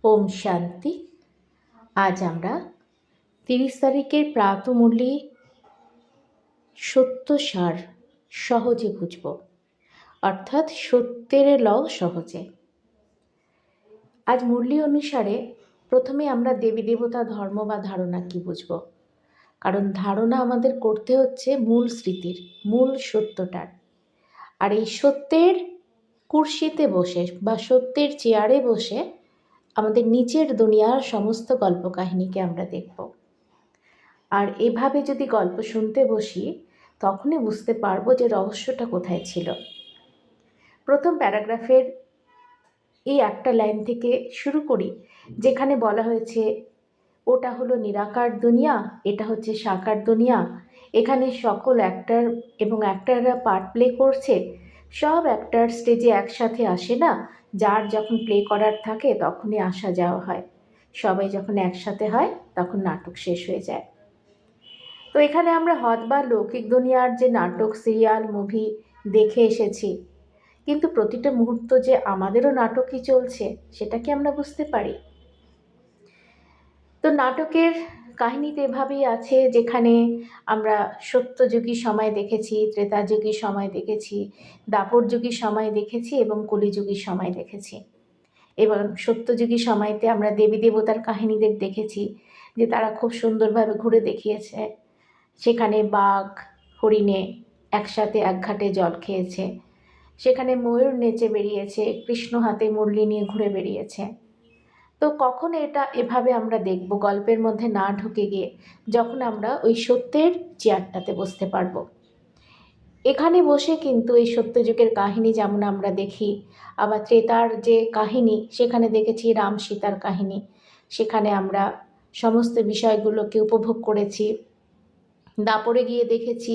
ওম শান্তি। আজ আমরা 30 তারিখের প্রাতমূল্যে সত্য সার সহজে বুঝব, অর্থাৎ সত্যের লও সহজে। আজ মুরলি অনুসারে প্রথমে আমরা দেবী দেবতা ধর্ম বা ধারণা কি বুঝব, কারণ ধারণা আমাদের করতে হচ্ছে মূল স্মৃতির, মূল সত্যটার। আর এই সত্যের কুর্সিতে বসে বা সত্যের চেয়ারে বসে আমাদের নিচের দুনিয়ার সমস্ত গল্প কাহিনীকে আমরা দেখব। আর এভাবে যদি গল্প শুনতে বসি তখনই বুঝতে পারবো যে রহস্যটা কোথায় ছিল। প্রথম প্যারাগ্রাফের এই একটা লাইন থেকে শুরু করি, যেখানে বলা হয়েছে ওটা হলো নিরাকার দুনিয়া, এটা হচ্ছে সাকার দুনিয়া। এখানে সকল অ্যাক্টর এবং অ্যাক্টররা পার্ট প্লে করছে। সব অ্যাক্টর স্টেজে একসাথে আসে না, যার যখন প্লে করার থাকে তখনই আসা যাওয়া হয়। সবাই যখন একসাথে হয় তখন নাটক শেষ হয়ে যায়। তো এখানে আমরা হদ বা লৌকিক দুনিয়ার যে নাটক, সিরিয়াল, মুভি দেখে এসেছি, কিন্তু প্রতিটা মুহূর্ত যে আমাদেরও নাটকই চলছে সেটা কি আমরা বুঝতে পারি? তো নাটকের কাহিনীতে এভাবেই আছে, যেখানে আমরা সত্যযুগী সময় দেখেছি, ত্রেতাযুগী সময় দেখেছি, দাপরযুগী সময় দেখেছি এবং কলিযুগী সময় দেখেছি। এবং সত্যযুগী সময়তে আমরা দেবী দেবতার কাহিনীদের দেখেছি, যে তারা খুব সুন্দরভাবে ঘুরে দেখিয়েছে। সেখানে বাঘ হরিণে একসাথে এক ঘাটে জল খেয়েছে, সেখানে ময়ূর নেচে বেরিয়েছে, কৃষ্ণ হাতে মুরলি নিয়ে ঘুরে বেরিয়েছে। তো কখন এটা এভাবে আমরা দেখব গল্পের মধ্যে না ঢুকে গিয়ে, যখন আমরা ওই সত্যের চেয়ারটাতে বসতে পারবো। এখানে বসে কিন্তু এই সত্যযুগের কাহিনী যেমন আমরা দেখি, আবার ত্রেতার যে কাহিনী সেখানে দেখেছি রাম সীতার কাহিনী, সেখানে আমরা সমস্ত বিষয়গুলোকে উপভোগ করেছি। দাপরে গিয়ে দেখেছি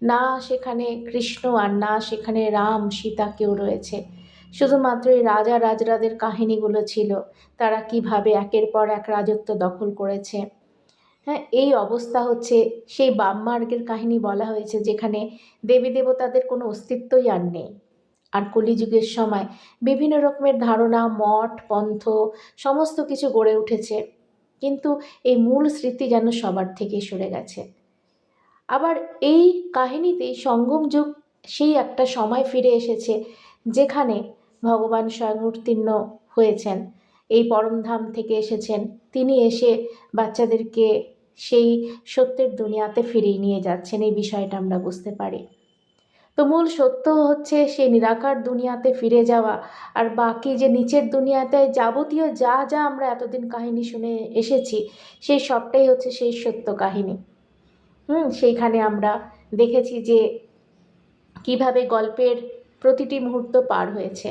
না সেখানে কৃষ্ণ আর না সেখানে রাম সীতা কেউ রয়েছে, শুধুমাত্র এই রাজা রাজরাদের কাহিনীগুলো ছিল, তারা কিভাবে একের পর এক রাজত্ব দখল করেছে। হ্যাঁ, এই অবস্থা হচ্ছে সেই বামমার্গের কাহিনী বলা হয়েছে, যেখানে দেবী দেবতাদের কোনো অস্তিত্বই আর নেই। আর কলিযুগের সময় বিভিন্ন রকমের ধারণা, মঠ পন্থ সমস্ত কিছু গড়ে উঠেছে, কিন্তু এই মূল স্মৃতি যেন সবার থেকে সরে গেছে। আবার এই কাহিনীতেই সঙ্গম যুগ, সেই একটা সময় ফিরে এসেছে যেখানে ভগবান স্বয়ং উত্তীর্ণ হয়েছেন, এই পরমধাম থেকে এসেছেন, তিনি এসে বাচ্চাদেরকে সেই সত্যের দুনিয়াতে ফিরিয়ে নিয়ে যাচ্ছেন। এই বিষয়টা আমরা বুঝতে পারি। তো মূল সত্য হচ্ছে সেই নিরাকার দুনিয়াতে ফিরে যাওয়া, আর বাকি যে নিচের দুনিয়াতে যাবতীয় যা যা আমরা এতদিন কাহিনী শুনে এসেছি সেই সবটাই হচ্ছে সেই সত্য কাহিনী। সেইখানে আমরা দেখেছি যে কিভাবে গল্পের প্রতিটি মুহূর্ত পার হয়েছে।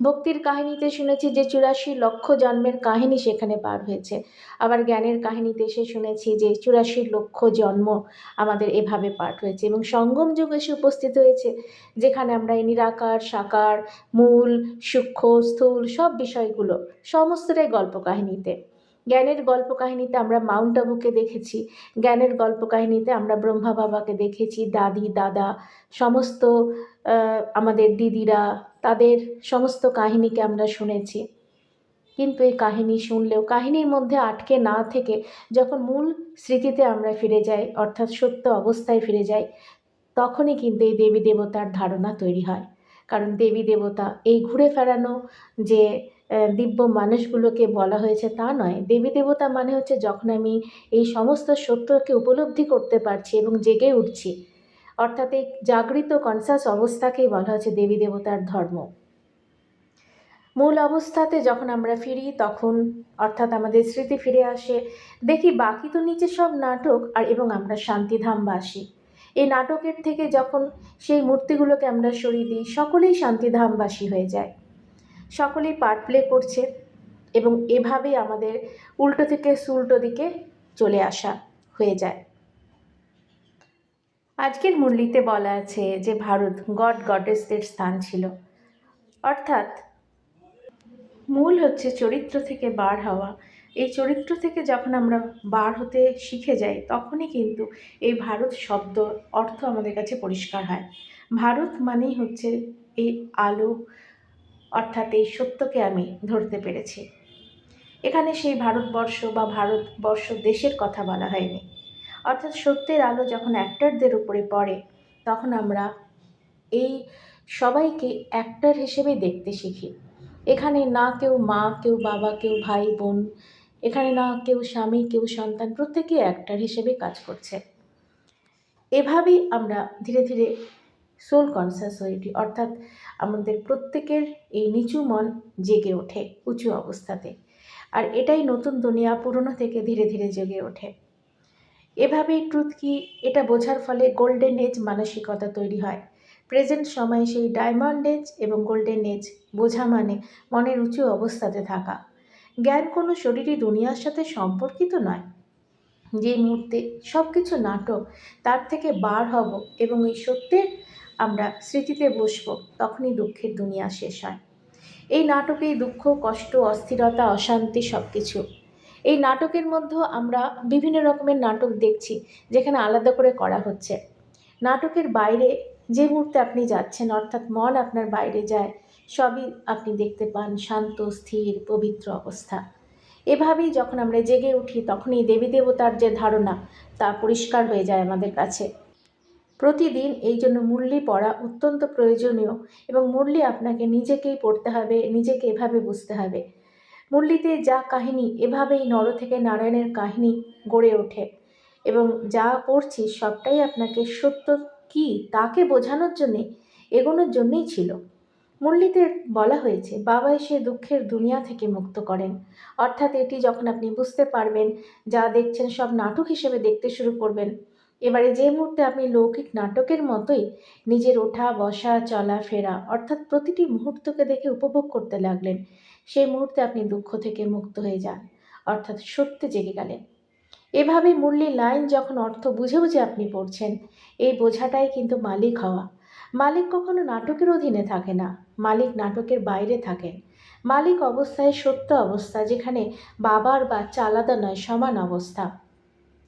ভক্তির কাহিনীতে শুনেছি যে 84 লক্ষ জন্মের কাহিনী সেখানে পার হয়েছে। আবার জ্ঞানের কাহিনীতে এসে শুনেছি যে 84 লক্ষ জন্ম আমাদের এভাবে পার হয়েছে, এবং সঙ্গম যুগ এসে উপস্থিত হয়েছে, যেখানে আমরা এই নিরাকার সাকার, মূল সূক্ষ্ম স্থূল সব বিষয়গুলো সমস্তটাই গল্প কাহিনীতে। জ্ঞানের গল্প কাহিনীতে আমরা মাউন্ট আবুকে দেখেছি, জ্ঞানের গল্প কাহিনীতে আমরা ব্রহ্মা বাবাকে দেখেছি, দাদি দাদা সমস্ত আমাদের দিদিরা, তাদের সমস্ত কাহিনীকে আমরা শুনেছি। কিন্তু এই কাহিনী শুনলেও কাহিনীর মধ্যে আটকে না থেকে যখন মূল স্মৃতিতে আমরা ফিরে যাই, অর্থাৎ সত্য অবস্থায় ফিরে যাই, তখনই কিন্তু এই দেবী দেবতার ধারণা তৈরি হয়। কারণ দেবী দেবতা এই ঘুরে ফেরানো যে দিব্য মানুষগুলোকে বলা হয়েছে তা নয়। দেবী দেবতা মানে হচ্ছে যখন আমি এই সমস্ত সত্যকে উপলব্ধি করতে পারছি এবং জেগে উঠছি, অর্থাৎ এই জাগৃত কনসাস অবস্থাকেই বলা হচ্ছে দেবী দেবতার ধর্ম। মূল অবস্থাতে যখন আমরা ফিরি তখন, অর্থাৎ আমাদের স্মৃতি ফিরে আসে, দেখি বাকি তো নিচে সব নাটক, আর এবং আমরা শান্তিধামবাসী। এই নাটকের থেকে যখন সেই মূর্তিগুলোকে আমরা সরিয়ে দিই, সকলেই শান্তিধামবাসী হয়ে যায়, সকলেই পার্ট প্লে করছে, এবং এভাবেই আমাদের উল্টো থেকে সুল্টো দিকে চলে আসা হয়ে যায়। আজকের মুরলিতে বলা আছে যে ভারত গড গডেসদের স্থান ছিল, অর্থাৎ মূল হচ্ছে চরিত্র থেকে বার হওয়া। এই চরিত্র থেকে যখন আমরা বার হতে শিখে যাই তখনই কিন্তু এই ভারত শব্দ অর্থ আমাদের কাছে পরিষ্কার হয়। ভারত মানেই হচ্ছে এই আলো, অর্থাৎ এই সত্যকে আমি ধরতে পেরেছি। এখানে সেই ভারতবর্ষ বা ভারতবর্ষ দেশের কথা বলা হয়নি। অর্থাৎ সত্যের আলো যখন অ্যাক্টরদের উপরে পড়ে, তখন আমরা এই সবাইকে অ্যাক্টর হিসেবে দেখতে শিখি। এখানে না কেউ মা, কেউ বাবা, কেউ ভাই বোন, এখানে না কেউ স্বামী, কেউ সন্তান, প্রত্যেকেই অ্যাক্টর হিসেবে কাজ করছে। এভাবেই আমরা ধীরে ধীরে সোল কনসাস হয়ে উঠি, অর্থাৎ আমাদের প্রত্যেকের এই নিচু মন জেগে ওঠে উঁচু অবস্থাতে। আর এটাই নতুন দুনিয়া পুরনো থেকে ধীরে ধীরে জেগে ওঠে। এভাবেই ট্রুথ কি এটা বোঝার ফলে গোল্ডেন এজ মানসিকতা তৈরি হয়। প্রেজেন্ট সময়ে সেই ডায়মন্ড এজ এবং গোল্ডেন এজ বোঝা মানে মনের উঁচু অবস্থাতে থাকা। জ্ঞান কোনো শরীরী দুনিয়ার সাথে সম্পর্কিত নয়। যে মুহূর্তে সব কিছু নাটক, তার থেকে বার হব এবং এই সত্যের আমরা স্মৃতিতে বসবো, তখনই দুঃখের দুনিয়া শেষ হয়। এই নাটকেই দুঃখ, কষ্ট, অস্থিরতা, অশান্তি সব কিছু। এই নাটকের মধ্যেও আমরা বিভিন্ন রকমের নাটক দেখছি, যেখানে আলাদা করে করা হচ্ছে। নাটকের বাইরে যে মুহূর্তে আপনি যাচ্ছেন, অর্থাৎ মন আপনার বাইরে যায়, সবই আপনি দেখতে পান শান্ত, স্থির, পবিত্র অবস্থা। এভাবেই যখন আমরা জেগে উঠি, তখনই দেবী দেবতার যে ধারণা, তা পরিষ্কার হয়ে যায় আমাদের কাছে। প্রতিদিন এই জন্য মুরলি পড়া অত্যন্ত প্রয়োজনীয়, এবং মুরলি আপনাকে নিজেকেই পড়তে হবে, নিজেকে এভাবে বুঝতে হবে। মুরলিতে যা কাহিনী, এভাবেই নর থেকে নারায়ণের কাহিনী গড়ে ওঠে, এবং যা পড়ছি সবটাই আপনাকে সত্য কি তাকে বোঝানোর জন্যে, এগোনোর জন্যেই ছিল। মুরলিতে বলা হয়েছে বাবা এসে দুঃখের দুনিয়া থেকে মুক্ত করেন। অর্থাৎ এটি যখন আপনি বুঝতে পারবেন, যা দেখছেন সব নাটক হিসেবে দেখতে শুরু করবেন। এবারে যে মুহূর্তে আপনি লৌকিক নাটকের মতোই নিজের ওঠা, বসা, চলা ফেরা, অর্থাৎ প্রতিটি মুহূর্তকে দেখে উপভোগ করতে লাগলেন, সেই মুহূর্তে আপনি দুঃখ থেকে মুক্ত হয়ে যান, অর্থাৎ সত্যে জেগে গেলেন। এভাবে মুরলির লাইন যখন অর্থ বুঝে বুঝে আপনি পড়ছেন, এই বোঝাটাই কিন্তু মালিক হওয়া। মালিক কখনো নাটকের অধীনে থাকে না, মালিক নাটকের বাইরে থাকেন। মালিক অবস্থায় সত্য অবস্থা, যেখানে বাবার বাচ্চা আলাদা নয়, সমান অবস্থা।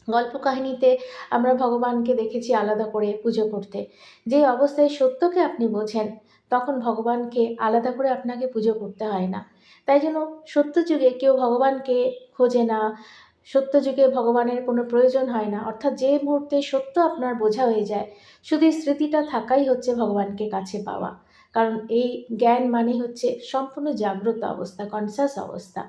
গল্প কাহিনীতে আমরা ভগবানকে দেখেছি আলাদা করে পুজো করতে। যে অবস্থায় সত্যকে আপনি বোঝেন, তখন ভগবানকে আলাদা করে আপনাকে পুজো করতে হয় না। তাই জন্য সত্যযুগে কেউ ভগবানকে খোঁজে না, সত্যযুগে ভগবানের কোনো প্রয়োজন হয় না। অর্থাৎ যে মুহূর্তে সত্য আপনার বোঝা হয়ে যায়, শুধু স্মৃতিটা থাকাই হচ্ছে ভগবানকে কাছে পাওয়া। কারণ এই জ্ঞান মানে হচ্ছে সম্পূর্ণ জাগ্রত অবস্থা, কনসাস অবস্থা।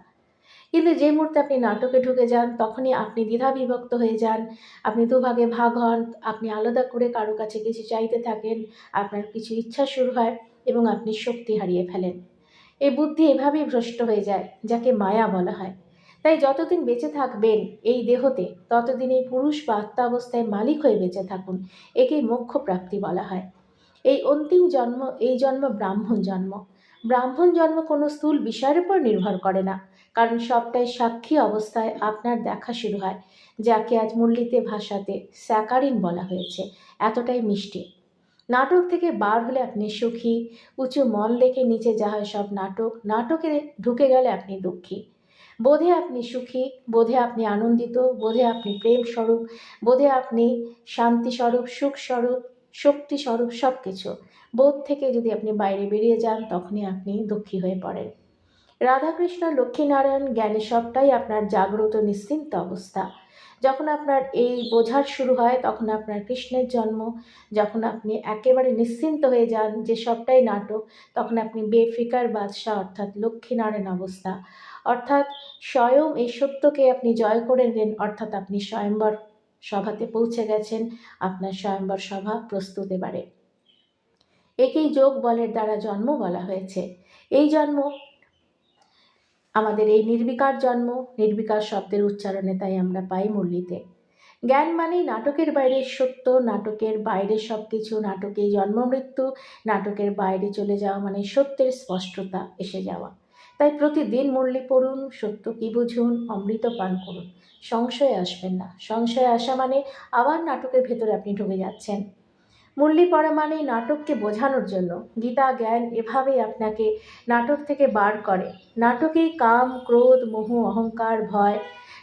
কিন্তু যে মুহূর্তে আপনি নাটকে ঢুকে যান, তখনই আপনি দ্বিধাবিভক্ত হয়ে যান, আপনি দুভাগে ভাগ হন, আপনি আলাদা করে কারো কাছে কিছু চাইতে থাকেন, আপনার কিছু ইচ্ছা শুরু হয় এবং আপনি শক্তি হারিয়ে ফেলেন। এই বুদ্ধি এভাবেই ভ্রষ্ট হয়ে যায়, যাকে মায়া বলা হয়। তাই যতদিন বেঁচে থাকবেন এই দেহতে, ততদিন এই পুরুষ বা আত্মা অবস্থায় মালিক হয়ে বেঁচে থাকুন। একেই মোক্ষ প্রাপ্তি বলা হয়। এই অন্তিম জন্ম, এই জন্ম ব্রাহ্মণ জন্ম। ব্রাহ্মণ জন্ম কোনো স্থূল বিষয়ের উপর নির্ভর করে না, কারণ সবটাই সাক্ষী অবস্থায় আপনার দেখা শুরু হয়, যাকে আজ মুরলিতে ভাষাতে স্যাকারিন বলা হয়েছে। এতটাই মিষ্টি। নাটক থেকে বার হলে আপনি সুখী। উঁচু মন দেখে নিচে যা হয় সব নাটক, নাটকে ঢুকে গেলে আপনি দুঃখী। বোধে আপনি সুখী, বোধে আপনি আনন্দিত, বোধে আপনি প্রেম স্বরূপ, বোধে আপনি শান্তি স্বরূপ, সুখ স্বরূপ, শক্তি স্বরূপ, সব কিছু। বোধ থেকে যদি আপনি বাইরে বেরিয়ে যান, তখনই আপনি দুঃখী হয়ে পড়েন। রাধাকৃষ্ণ, লক্ষ্মীনারায়ণ জ্ঞানে সবটাই আপনার জাগ্রত নিশ্চিন্ত অবস্থা। যখন আপনার এই বোঝার শুরু হয়, তখন আপনার কৃষ্ণের জন্ম। যখন আপনি একেবারে নিশ্চিন্ত হয়ে যান যে সবটাই নাটক, তখন আপনি বেফিকার বাদশাহ, অর্থাৎ লক্ষ্মীনারায়ণ অবস্থা। অর্থাৎ স্বয়ং এই সত্যকে আপনি জয় করে নেন, অর্থাৎ আপনি স্বয়ম্বর সভাতে পৌঁছে গেছেন। আপনার স্বয়ম্বর সভা প্রস্তুত এবারে। একেই যোগ বলের দ্বারা জন্ম বলা হয়েছে। এই জন্ম আমাদের এই নির্বিকার জন্ম, নির্বিকার শব্দের উচ্চারণে তাই আমরা পাই মুরলিতে। জ্ঞান মানেই নাটকের বাইরে সত্য, নাটকের বাইরে সব কিছু, নাটকেই জন্ম মৃত্যু, নাটকের বাইরে চলে যাওয়া মানে সত্যের স্পষ্টতা এসে যাওয়া। তাই প্রতিদিন মুরলি পড়ুন, সত্য কি বুঝুন, অমৃত পান করুন। সংশয়ে আসবেন না। সংশয়ে আসা মানে আবার নাটকের ভেতরে আপনি ঢুকে যাচ্ছেন। মুরলি পড়া মানেই নাটককে বোঝানোর জন্য। গীতা জ্ঞান এভাবেই আপনাকে নাটক থেকে বার করে। নাটকেই কাম, ক্রোধ, মোহ, অহংকার, ভয়।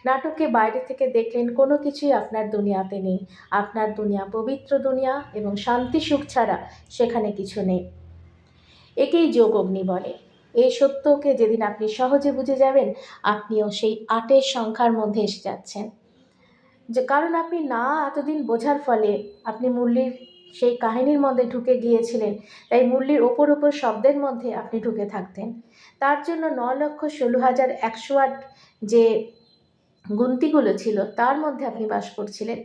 নাটককে বাইরে থেকে দেখলেন কোনো কিছুই আপনার দুনিয়াতে নেই। আপনার দুনিয়া পবিত্র দুনিয়া, এবং শান্তি সুখ ছাড়া সেখানে কিছু নেই। একেই যোগ অগ্নি বলে। এই সত্যকে যেদিন আপনি সহজে বুঝে যাবেন, আপনিও সেই ৮-এর সংখ্যার মধ্যে এসে যাচ্ছেন। যে কারণ আপনি না এতদিন বোঝার ফলে আপনি মুরলির সেই কাহিনীর মধ্যে ঢুকে গিয়েছিলেন। তাই মুরলির ওপর শব্দের মধ্যে আপনি ঢুকে থাকতেন। তার জন্য ৯,১৬,১০৮ যে গুনতিগুলো ছিল তার মধ্যে আপনি বাস করছিলেন।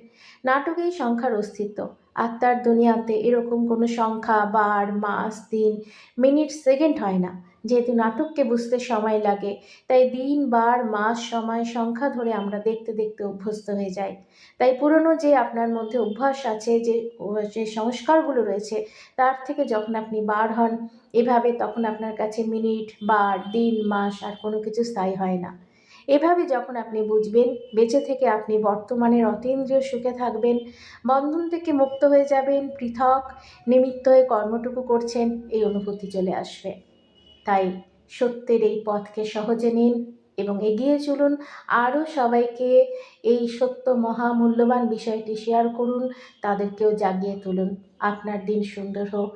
নাটকে এই সংখ্যার অস্তিত্ব। আত্মার দুনিয়াতে এরকম কোনো সংখ্যা, বার, মাস, দিন, মিনিট, সেকেন্ড হয় না। যেহেতু নাটককে বুঝতে সময় লাগে, তাই দিন, বার, মাস, সময়, সংখ্যা ধরে আমরা দেখতে দেখতে অভ্যস্ত হয়ে যাই। তাই পুরনো যে আপনার মধ্যে অভ্যাস আছে, যে সংস্কারগুলো রয়েছে, তার থেকে যখন আপনি বার হন এভাবে, তখন আপনার কাছে মিনিট, বার, দিন, মাস আর কোনো কিছু স্থায়ী হয় না। এভাবে যখন আপনি বুঝবেন, বেঁচে থেকে আপনি বর্তমানের অতীন্দ্রিয় সুখে থাকবেন, বন্ধন থেকে মুক্ত হয়ে যাবেন, পৃথক নিমিত্ত হয়ে কর্মটুকু করছেন, এই অনুভূতি চলে আসবে। তাই সত্যের এই পথকে সহজে নিন এবং এগিয়ে চলুন। আরও সবাইকে এই সত্য মহামূল্যবান বিষয়টি শেয়ার করুন, তাদেরকেও জাগিয়ে তুলুন। আপনার দিন সুন্দর হোক।